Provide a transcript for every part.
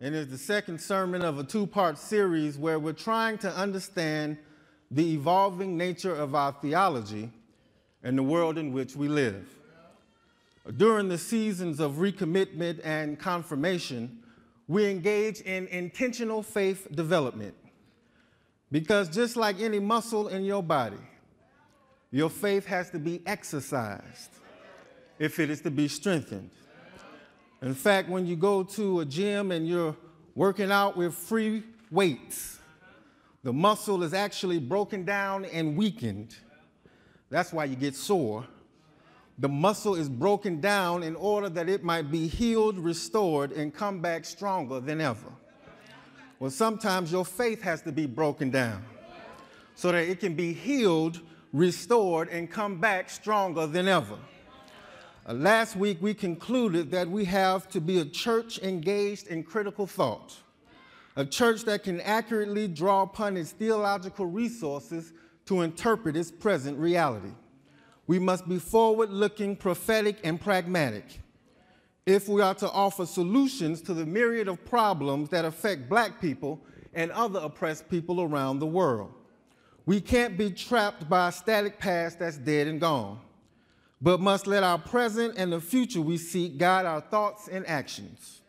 and is the second sermon of a two-part series where we're trying to understand the evolving nature of our theology and the world in which we live. During the seasons of recommitment and confirmation, we engage in intentional faith development because just like any muscle in your body, your faith has to be exercised if it is to be strengthened. In fact, when you go to a gym and you're working out with free weights, the muscle is actually broken down and weakened. That's why you get sore. The muscle is broken down in order that it might be healed, restored, and come back stronger than ever. Well, sometimes your faith has to be broken down so that it can be healed, restored, and come back stronger than ever. Last week, we concluded that we have to be a church engaged in critical thought, a church that can accurately draw upon its theological resources to interpret its present reality. We must be forward-looking, prophetic, and pragmatic if we are to offer solutions to the myriad of problems that affect Black people and other oppressed people around the world. We can't be trapped by a static past that's dead and gone, but must let our present and the future we seek guide our thoughts and actions.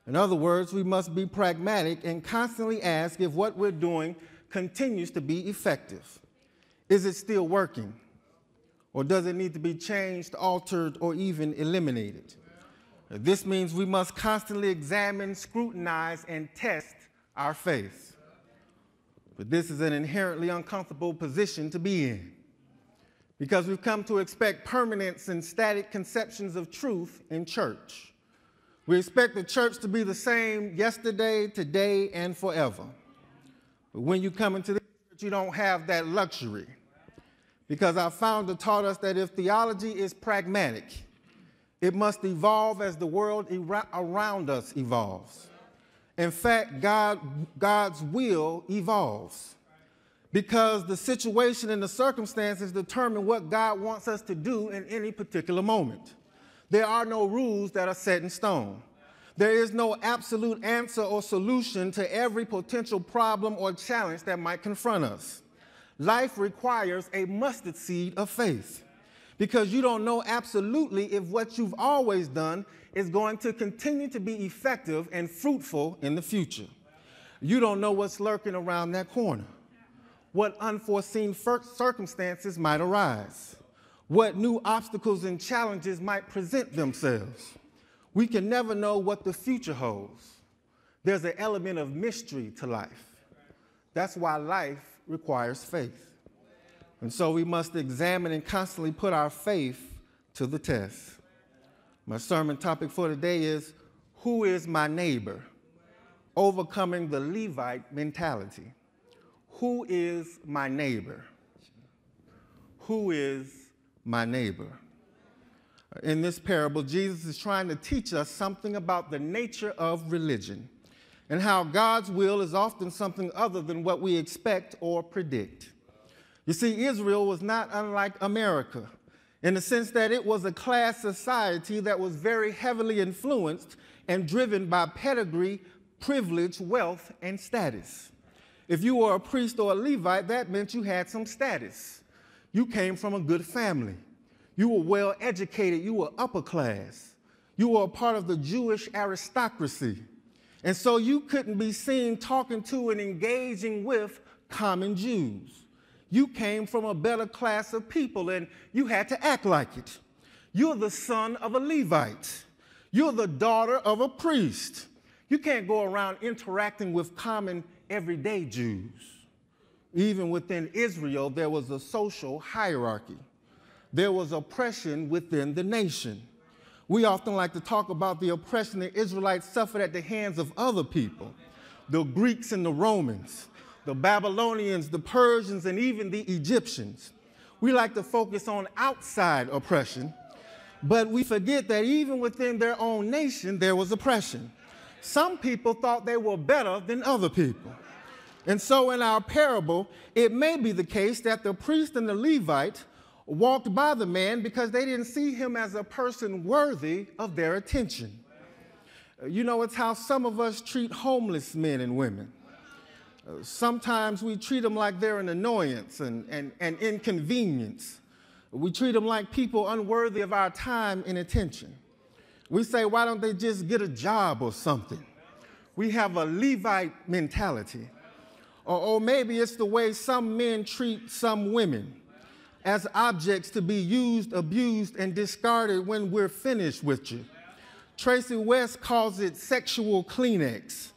In other words, we must be pragmatic and constantly ask if what we're doing continues to be effective. Is it still working? Or does it need to be changed, altered, or even eliminated? This means we must constantly examine, scrutinize, and test our faith. But this is an inherently uncomfortable position to be in, because we've come to expect permanence and static conceptions of truth in church. We expect the church to be the same yesterday, today, and forever. But when you come into this church, you don't have that luxury, because our founder taught us that if theology is pragmatic, it must evolve as the world around us evolves. In fact, God's will evolves, because the situation and the circumstances determine what God wants us to do in any particular moment. There are no rules that are set in stone. There is no absolute answer or solution to every potential problem or challenge that might confront us. Life requires a mustard seed of faith, because you don't know absolutely if what you've always done is going to continue to be effective and fruitful in the future. You don't know what's lurking around that corner, what unforeseen circumstances might arise, what new obstacles and challenges might present themselves. We can never know what the future holds. There's an element of mystery to life. That's why life requires faith. And so we must examine and constantly put our faith to the test. My sermon topic for today is, who is my neighbor? Overcoming the Levite mentality. Who is my neighbor? Who is my neighbor? In this parable, Jesus is trying to teach us something about the nature of religion and how God's will is often something other than what we expect or predict. You see, Israel was not unlike America in the sense that it was a class society that was very heavily influenced and driven by pedigree, privilege, wealth, and status. If you were a priest or a Levite, that meant you had some status. You came from a good family. You were well educated. You were upper class. You were a part of the Jewish aristocracy. And so you couldn't be seen talking to and engaging with common Jews. You came from a better class of people, and you had to act like it. You're the son of a Levite. You're the daughter of a priest. You can't go around interacting with common everyday Jews. Even within Israel, there was a social hierarchy. There was oppression within the nation. We often like to talk about the oppression the Israelites suffered at the hands of other people, the Greeks and the Romans, the Babylonians, the Persians, and even the Egyptians. We like to focus on outside oppression, but we forget that even within their own nation, there was oppression. Some people thought they were better than other people. And so in our parable, it may be the case that the priest and the Levite walked by the man because they didn't see him as a person worthy of their attention. You know, it's how some of us treat homeless men and women. Sometimes we treat them like they're an annoyance and inconvenience. We treat them like people unworthy of our time and attention. We say, why don't they just get a job or something? We have a Levite mentality. Or maybe it's the way some men treat some women as objects to be used, abused, and discarded when we're finished with you. Tracy West calls it sexual Kleenex.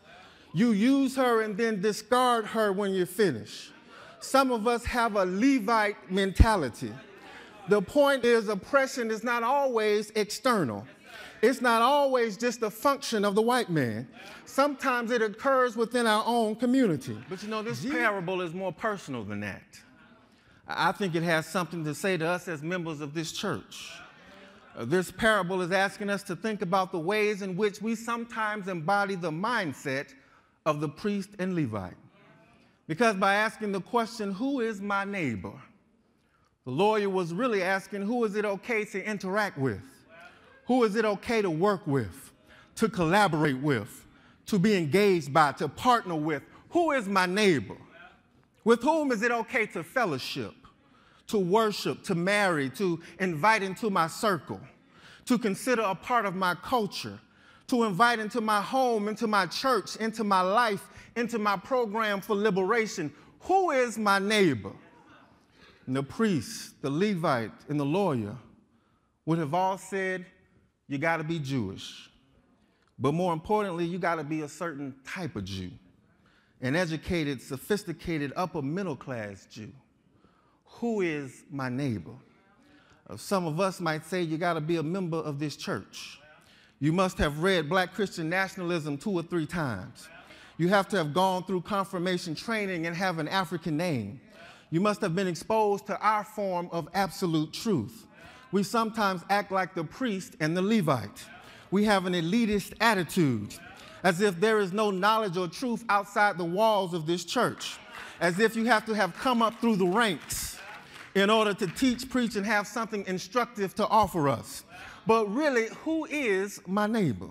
You use her and then discard her when you're finished. Some of us have a Levite mentality. The point is, oppression is not always external. It's not always just a function of the white man. Sometimes it occurs within our own community. But you know, this parable is more personal than that. I think it has something to say to us as members of this church. This parable is asking us to think about the ways in which we sometimes embody the mindset of the priest and Levite. Because by asking the question, who is my neighbor? The lawyer was really asking, who is it okay to interact with? Who is it okay to work with, to collaborate with, to be engaged by, to partner with? Who is my neighbor? With whom is it okay to fellowship, to worship, to marry, to invite into my circle, to consider a part of my culture, to invite into my home, into my church, into my life, into my program for liberation? Who is my neighbor? And the priest, the Levite, and the lawyer would have all said, you got to be Jewish. But more importantly, you got to be a certain type of Jew, an educated, sophisticated, upper middle class Jew. Who is my neighbor? Some of us might say you got to be a member of this church. You must have read Black Christian nationalism 2 or 3 times. You have to have gone through confirmation training and have an African name. You must have been exposed to our form of absolute truth. We sometimes act like the priest and the Levite. We have an elitist attitude, as if there is no knowledge or truth outside the walls of this church, as if you have to have come up through the ranks in order to teach, preach, and have something instructive to offer us. But really, who is my neighbor?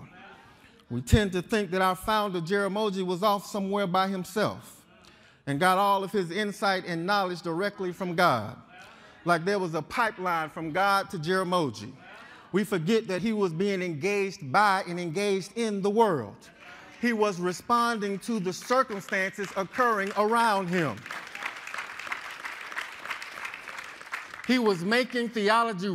We tend to think that our founder, Jaramogi, was off somewhere by himself and got all of his insight and knowledge directly from God, like there was a pipeline from God to Jaramogi. We forget that he was being engaged by and engaged in the world. He was responding to the circumstances occurring around him. He was making theology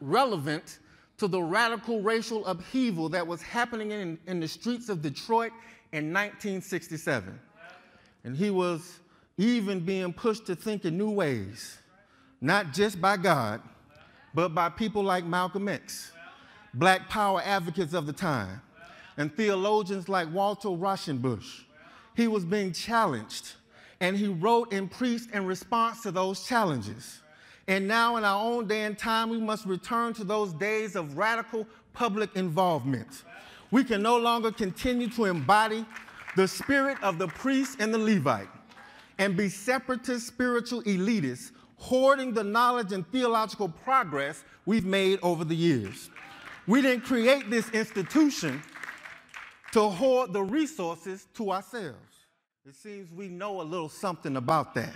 relevant to the radical racial upheaval that was happening in the streets of Detroit in 1967. And he was even being pushed to think in new ways, not just by God, but by people like Malcolm X, Black power advocates of the time, and theologians like Walter Rauschenbusch. He was being challenged, and he wrote and preached in response to those challenges. And now in our own day and time, we must return to those days of radical public involvement. We can no longer continue to embody the spirit of the priest and the Levite and be separatist spiritual elitists hoarding the knowledge and theological progress we've made over the years. We didn't create this institution to hoard the resources to ourselves. It seems we know a little something about that.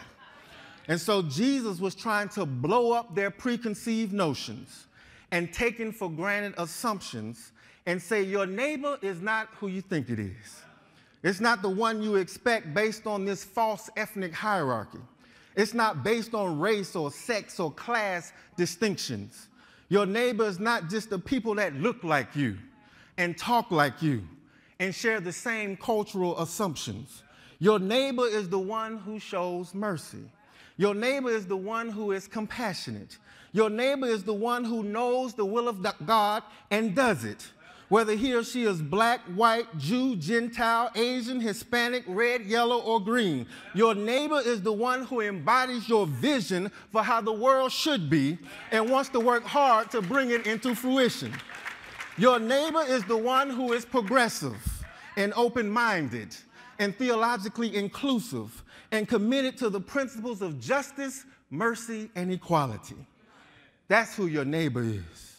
And so Jesus was trying to blow up their preconceived notions and taken for granted assumptions and say, your neighbor is not who you think it is. It's not the one you expect based on this false ethnic hierarchy. It's not based on race or sex or class distinctions. Your neighbor is not just the people that look like you and talk like you and share the same cultural assumptions. Your neighbor is the one who shows mercy. Your neighbor is the one who is compassionate. Your neighbor is the one who knows the will of God and does it, whether he or she is Black, white, Jew, Gentile, Asian, Hispanic, red, yellow, or green. Your neighbor is the one who embodies your vision for how the world should be and wants to work hard to bring it into fruition. Your neighbor is the one who is progressive and open-minded and theologically inclusive and committed to the principles of justice, mercy, and equality. That's who your neighbor is.